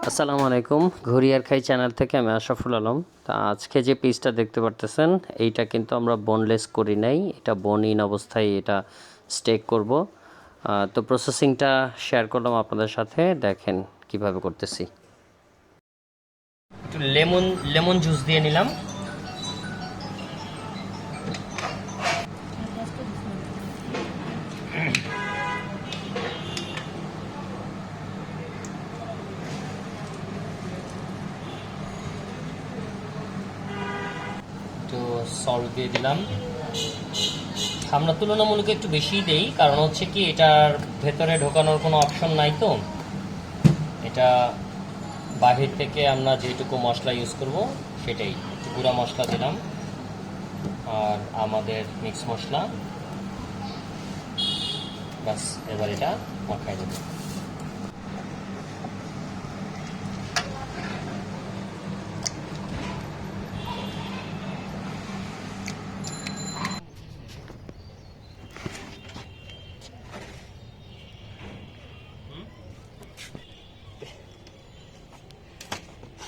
আসসালামু আলাইকুম, ঘুরি আর খাই চ্যানেল থেকে আমি আশরাফুল আলম। তা আজকে যে পিসটা দেখতে পারতেছেন এইটা কিন্তু আমরা বোনলেস করি নাই, এটা বোন ইন অবস্থায় এটা স্টেক করব। তো প্রসেসিংটা শেয়ার করলাম আপনাদের সাথে, দেখেন কিভাবে করতেছি। একটু লেমন লেমন জুস দিয়ে নিলাম। একটু সল্ট দিয়ে দিলাম। আমরা তুলনামূলক একটু বেশিই দেই, কারণ হচ্ছে কি এটার ভেতরে ঢোকানোর কোনো অপশন নাই, তো এটা বাহির থেকে আমরা যেটুকু মশলা ইউজ করব সেটাই। একটু গুঁড়া মশলা দিলাম আর আমাদের মিক্স মশলা, বাস এবার এটা মাখাই দেব।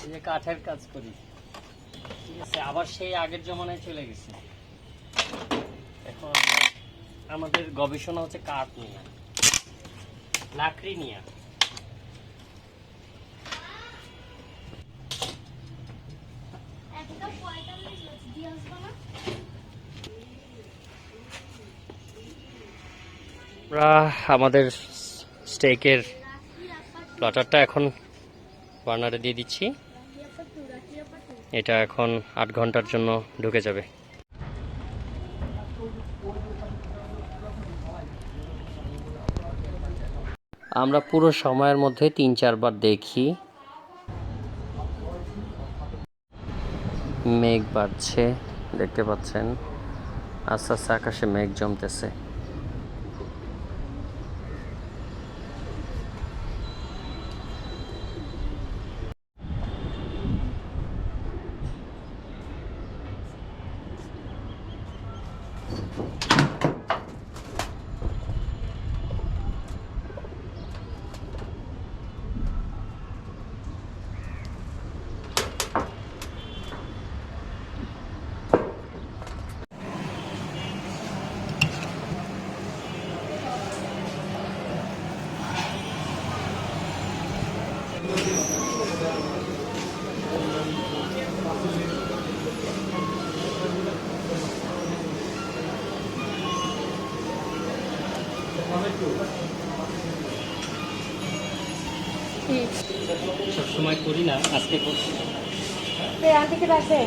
এই যে কাঠের কাজ করি, ঠিক আছে, আবার সেই আগের জমানায় চলে গেছে। এখন আমাদের গবেষণা হচ্ছে কাঠ নিয়ে, লাকড়ি নিয়ে। আমরা আমাদের স্টেকের প্লাটারটা এখন বার্নারে দিয়ে দিচ্ছি। এটা এখন 8 ঘন্টার জন্য ঢুকে যাবে। আমরা পুরো সময়ের মধ্যে 3-4 বার দেখি। মেঘ বাড়ছে, দেখতে পাচ্ছেন আস্তে আস্তে আকাশে মেঘ জমতেছে। সবসময় করি না, আজকে করছি। আন্টিকে ডাকবে